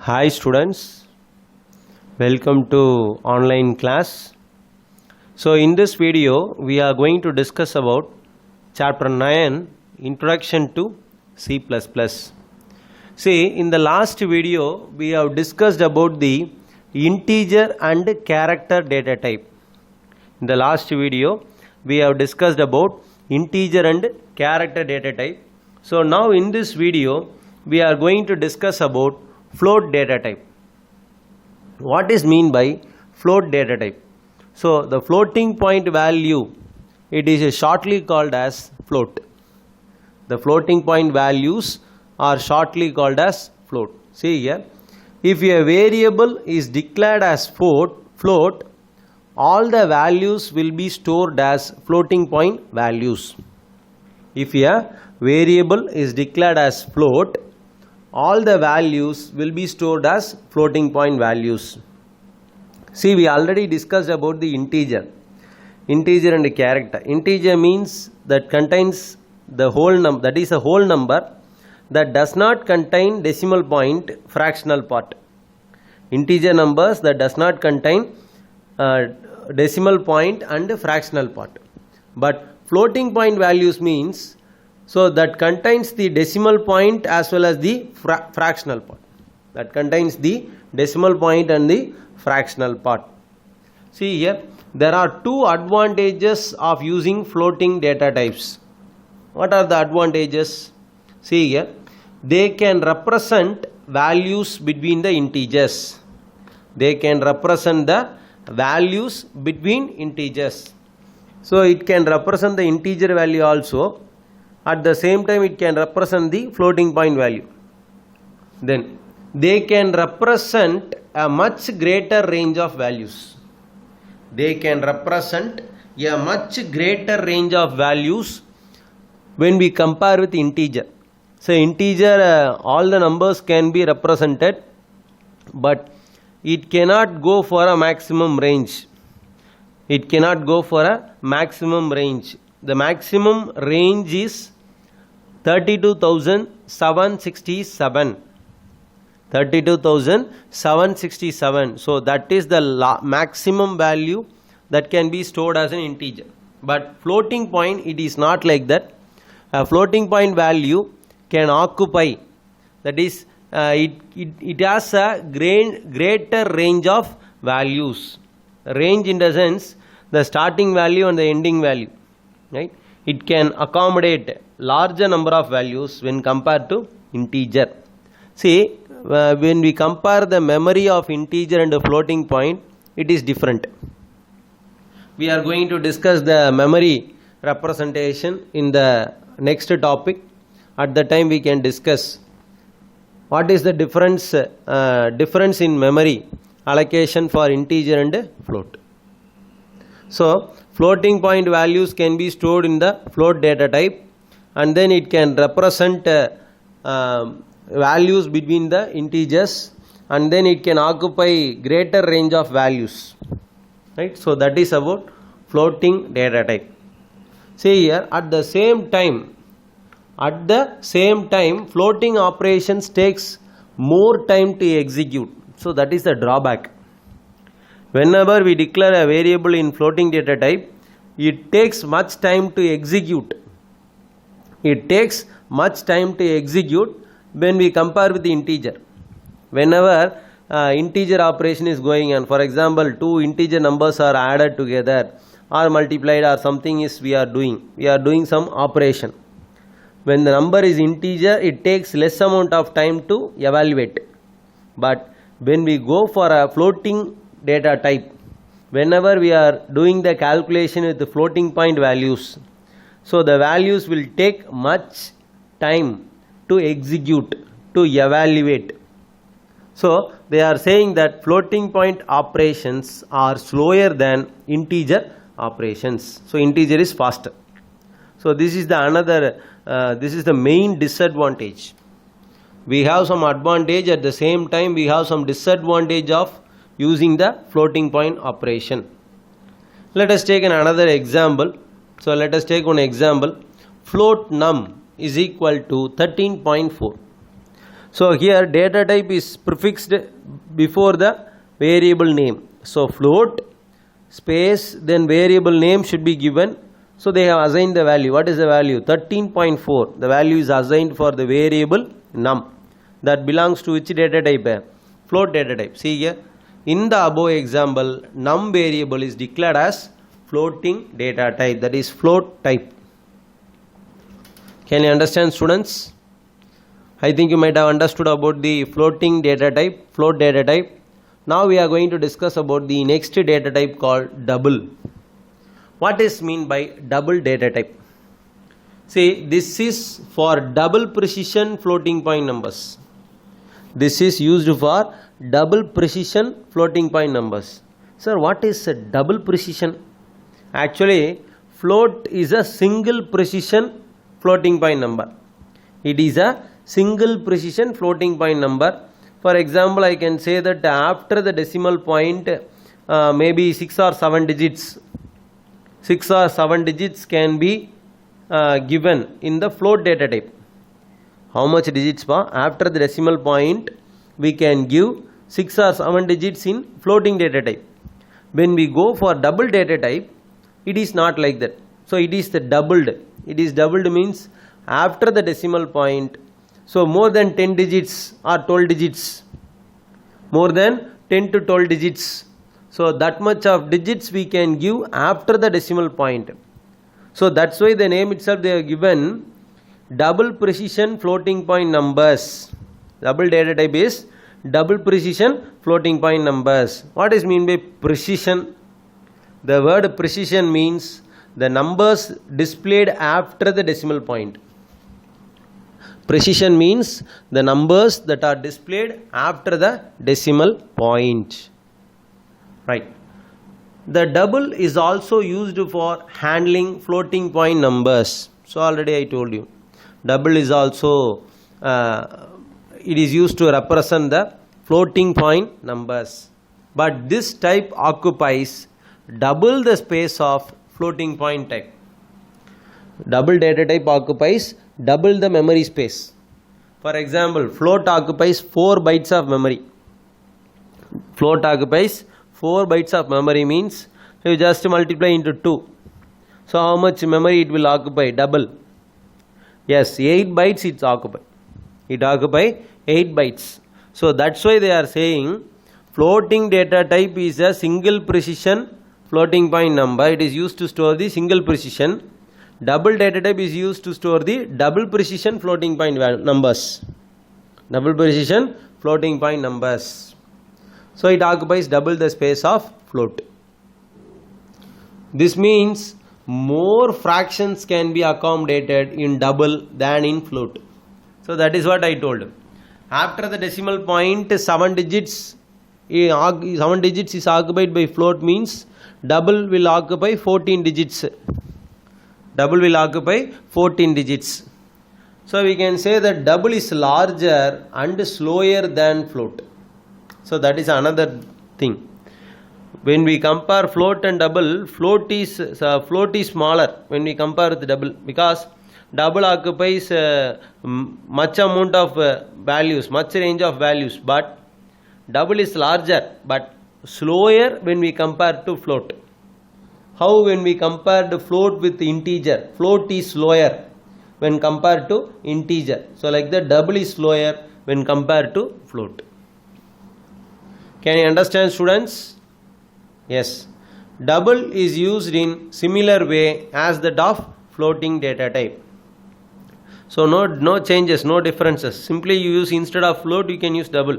Hi students, welcome to online class. So in this video we are going to discuss about chapter 9 Introduction to C++. See, in the last video we have discussed about the integer and character data type. In the last video we have discussed about integer and character data type. So now in this video we are going to discuss about float data type. What is mean by float data type? So the floating point value, it is shortly called as float. The floating point values are shortly called as float. See here, if a variable is declared as float, all the values will be stored as floating point values. If a variable is declared as float, all the values will be stored as floating point values. See, we already discussed about the integer and the character. Integer means that contains the whole number, that is a whole number that does not contain decimal point, fractional part. Integer numbers that does not contain decimal point and fractional part. But floating point values means so that contains the decimal point as well as the fractional part. That contains the decimal point and the fractional part. See here, there are two advantages of using floating data types. What are the advantages? See here, they can represent values between the integers. They can represent the values between integers. So it can represent the integer value also. At the same time it can represent the floating point value. Then they can represent a much greater range of values. They can represent a much greater range of values when we compare with integer. So integer, all the numbers can be represented, but it cannot go for a maximum range. It cannot go for a maximum range. The maximum range is 32,767. 32,767. So that is the maximum value that can be stored as an integer. But floating point, it is not like that. A floating point value can occupy, that is it has a greater range of values. Range in the sense the starting value and the ending value, right? It can accommodate larger number of values when compared to integer. See, when we compare the memory of integer and the floating point, it is different. We are going to discuss the memory representation in the next topic. At the time we can discuss what is the difference in memory allocation for integer and float. So floating point values can be stored in the float data type, and then it can represent values between the integers, and then it can occupy greater range of values, right? So that is about floating data type. See here, at the same time floating operations takes more time to execute. So that is the drawback. Whenever we declare a variable in floating data type, it takes much time to execute. It takes much time to execute when we compare with the integer. Whenever integer operation is going on, for example, two integer numbers are added together or multiplied or something is we are doing some operation. When the number is integer, it takes less amount of time to evaluate. But when we go for a floating data type, whenever we are doing the calculation with the floating point values, so the values will take much time to execute, to evaluate. So they are saying that floating point operations are slower than integer operations. So integer is faster. So this is the main disadvantage. We have some advantage, at the same time we have some disadvantage of using the floating point operation. Let us take another example. So let us take one example. Float num is equal to 13.4. So here data type is prefixed before the variable name. So float space then variable name should be given. So they have assigned the value. What is the value? 13.4. The value is assigned for the variable num. That belongs to which data type? Float data type. See here, in the above example, num variable is declared as floating data type, that is float type. Can you understand, students? I think you might have understood about the floating data type, float data type. Now we are going to discuss about the next data type called double. What is mean by double data type? See, this is for double precision floating point numbers. This is used for double precision floating point numbers. Sir, what is a double precision? Actually, float is a single precision floating point number. It is a single precision floating point number. For example, I can say that after the decimal point, maybe 6 or 7 digits. 6 or 7 digits can be given in the float data type. How much digits? After the decimal point, we can give 6 or 7 digits in floating data type. When we go for double data type, it is not like that. So it is the doubled. It is doubled means after the decimal point, so more than 10 digits or 12 digits, more than 10 to 12 digits. So that much of digits we can give after the decimal point. So that's why the name itself they are given double precision floating point numbers. Double data type is double precision floating point numbers. What is mean by precision? The word precision means the numbers displayed after the decimal point. Precision means the numbers that are displayed after the decimal point. Right. The double is also used for handling floating point numbers. So already I told you. Double is also it is used to represent the floating point numbers. But this type occupies double the space of floating point type. Double data type occupies double the memory space. For example, float occupies 4 bytes of memory. Float occupies 4 bytes of memory means you just multiply into 2. So how much memory it will occupy? Double. Yes, 8 bytes it occupies. It occupies 8 bytes. So that's why they are saying floating data type is a single precision floating point number. It is used to store the single precision. Double data type is used to store the double precision floating point numbers. Double precision floating point numbers. So it occupies double the space of float. This means more fractions can be accommodated in double than in float. So that is what I told. After the decimal point, 7 digits is occupied by float means double will occupy 14 digits. Double will occupy 14 digits. So we can say that double is larger and slower than float. So that is another thing. When we compare float and double, float is smaller when we compare with double, because double occupies much amount of values, much range of values, but double is larger but slower when we compare to float. How when we compare the float with integer? Float is slower when compared to integer. So like that, double is slower when compared to float. Can you understand, students? Yes. Double is used in similar way as that of floating data type. So no changes, no differences. Simply you use, instead of float you can use double.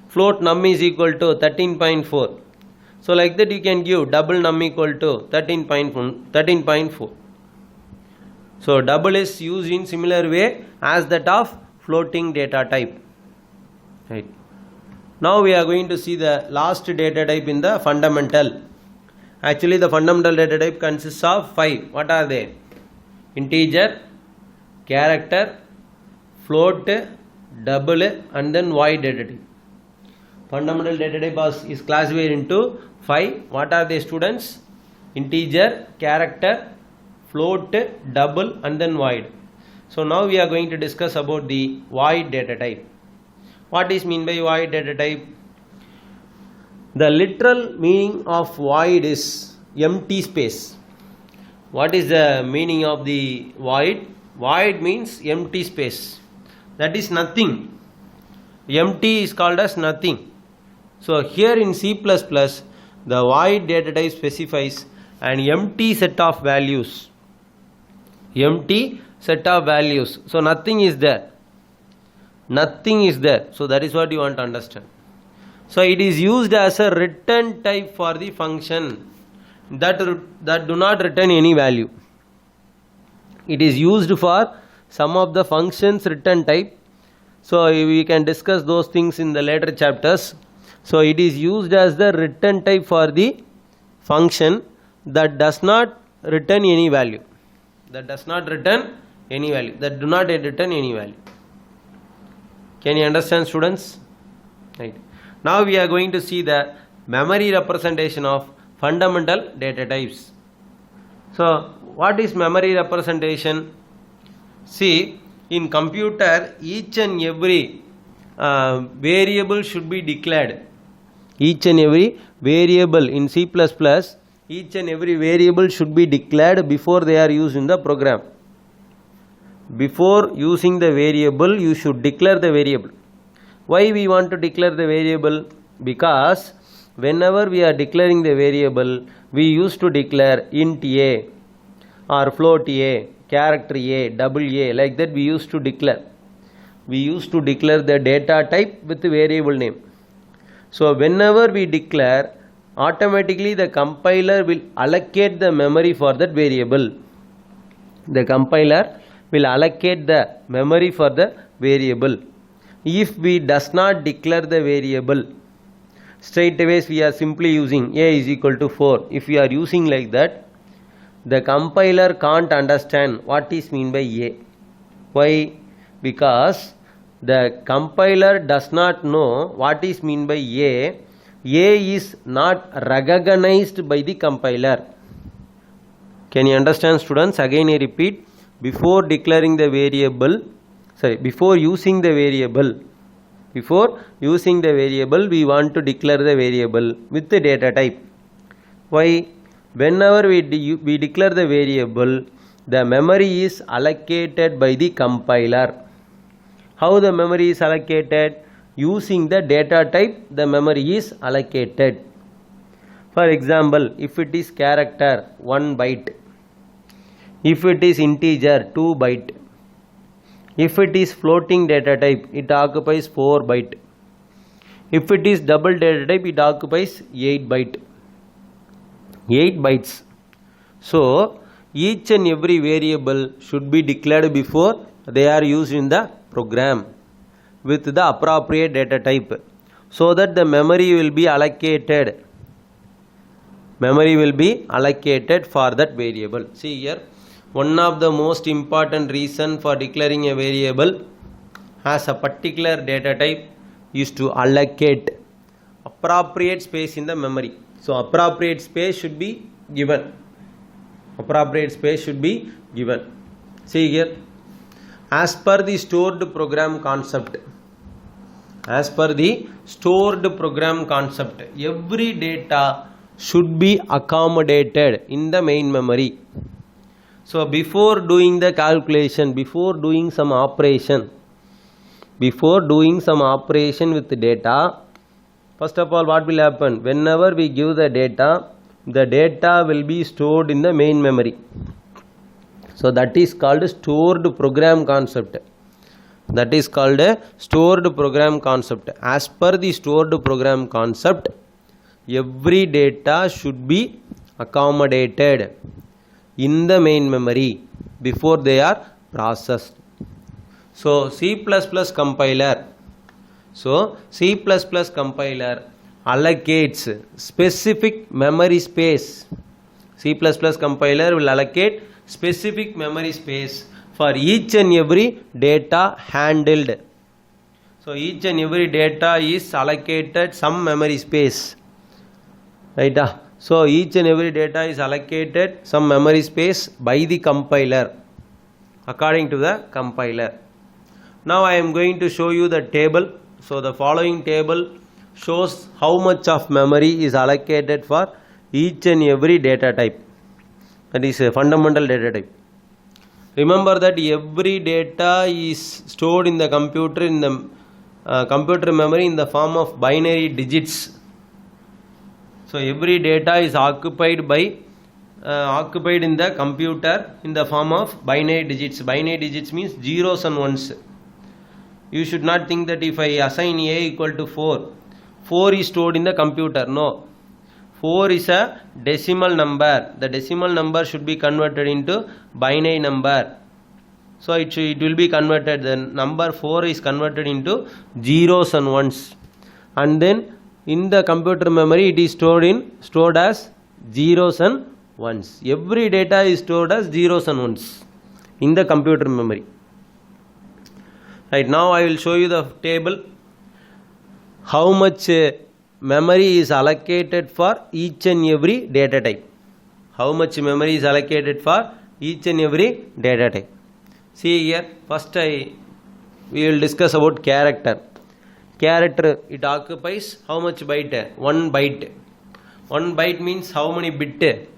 Float num is equal to 13.4. So like that you can give double num equal to 13.4. So double is used in similar way as that of floating data type. Right. Now we are going to see the last data type in the fundamental. Actually the fundamental data type consists of 5. What are they? Integer, character, float, double and then void data type. Fundamental data type is classified into 5. What are they, students? Integer, character, float, double and then void. So now we are going to discuss about the void data type. What is mean by void data type? The literal meaning of void is empty space. What is the meaning of the void? Void means empty space. That is nothing. Empty is called as nothing. So here in C++, the void data type specifies an empty set of values. Empty set of values. So nothing is there. Nothing is there. So that is what you want to understand. So it is used as a return type for the function that do not return any value. It is used for some of the functions return type. So we can discuss those things in the later chapters. So it is used as the return type for the function that does not return any value. That does not return any value. That do not return any value. Can you understand, students? Right. Now we are going to see the memory representation of fundamental data types. So what is memory representation? See, in computer each and every variable should be declared. Each and every variable in C++, each and every variable should be declared before they are used in the program. Before using the variable, you should declare the variable. Why we want to declare the variable? Because whenever we are declaring the variable, we used to declare int a or float a, character a, double a, like that we used to declare. We used to declare the data type with the variable name. So whenever we declare, automatically the compiler will allocate the memory for that variable. The compiler will allocate the memory for the variable. If we does not declare the variable, straight away we are simply using a is equal to 4. If we are using like that, the compiler can't understand what is mean by a. Why? Because the compiler does not know what is mean by a. A is not recognized by the compiler. Can you understand, students? Again I repeat, before declaring the variable, before using the variable, we want to declare the variable with the data type. Why? Whenever we declare the variable, the memory is allocated by the compiler. How the memory is allocated? Using the data type, the memory is allocated. For example, if it is character, 1 byte. If it is integer, 2 byte. If it is floating data type, it occupies 4 byte. If it is double data type, it occupies 8 byte. 8 bytes. So each and every variable should be declared before they are used in the program with the appropriate data type, so that the memory will be allocated. Memory will be allocated for that variable. See here, one of the most important reason for declaring a variable has a particular data type is to allocate appropriate space in the memory. So appropriate space should be given. Appropriate space should be given. See here, as per the stored program concept, every data should be accommodated in the main memory. So before doing the calculation, before doing some operation with the data, first of all, what will happen? Whenever we give the data will be stored in the main memory. So that is called stored program concept. That is called a stored program concept. As per the stored program concept, every data should be accommodated in the main memory before they are processed. So C++ compiler allocates specific memory space. C++ compiler will allocate specific memory space for each and every data handled. So each and every data is allocated some memory space. Right? So each and every data is allocated some memory space by the compiler, according to the compiler. Now I am going to show you the table So the following table shows how much of memory is allocated for each and every data type. That is a fundamental data type. Remember that every data is stored in the computer in the computer memory in the form of binary digits. So every data is occupied in the computer in the form of binary digits. Binary digits means zeros and ones. You should not think that if I assign a equal to 4, 4 is stored in the computer. No. 4 is a decimal number. The decimal number should be converted into binary number. So it will be converted. The number 4 is converted into zeros and ones. And then in the computer memory it is stored as zeros and ones. Every data is stored as zeros and ones in the computer memory. Right, now I will show you the table. How much memory is allocated for each and every data type. How much memory is allocated for each and every data type. See here, first we will discuss about character. Character, it occupies how much byte? 1 byte. 1 byte means how many bit?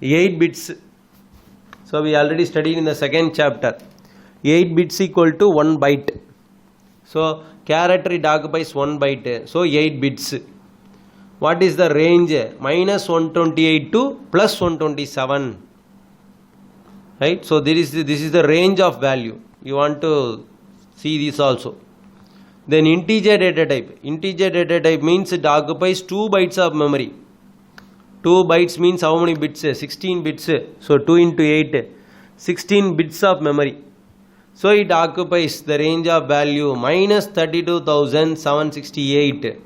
8 bits. So we already studied in the second chapter. 8 bits equal to 1 byte. So character, it occupies 1 byte. So 8 bits. What is the range? Minus 128 to plus 127. Right? So this is the range of value. You want to see this also. Then integer data type. Integer data type means it occupies 2 bytes of memory. 2 bytes means how many bits? 16 bits. So 2 into 8. 16 bits of memory. So it occupies the range of value minus 32,768.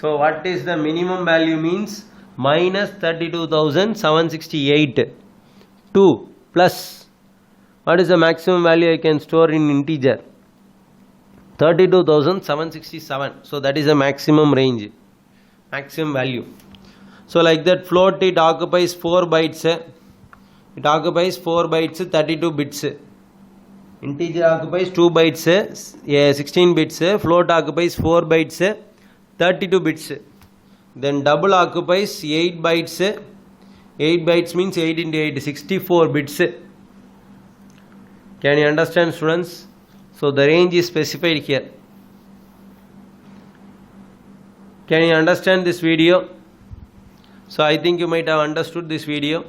So what is the minimum value means? Minus 32,768. 2 plus. What is the maximum value I can store in integer? 32,767. So that is the maximum range. Maximum value. So like that float, it occupies 4 bytes. It occupies 4 bytes, 32 bits. Integer occupies 2 bytes, 16 bits. Float occupies 4 bytes, 32 bits. Then double occupies 8 bytes. 8 bytes means 8 into 8, 64 bits. Can you understand, students? So the range is specified here. Can you understand this video? So I think you might have understood this video.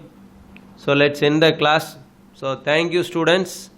So let's end the class. So thank you, students.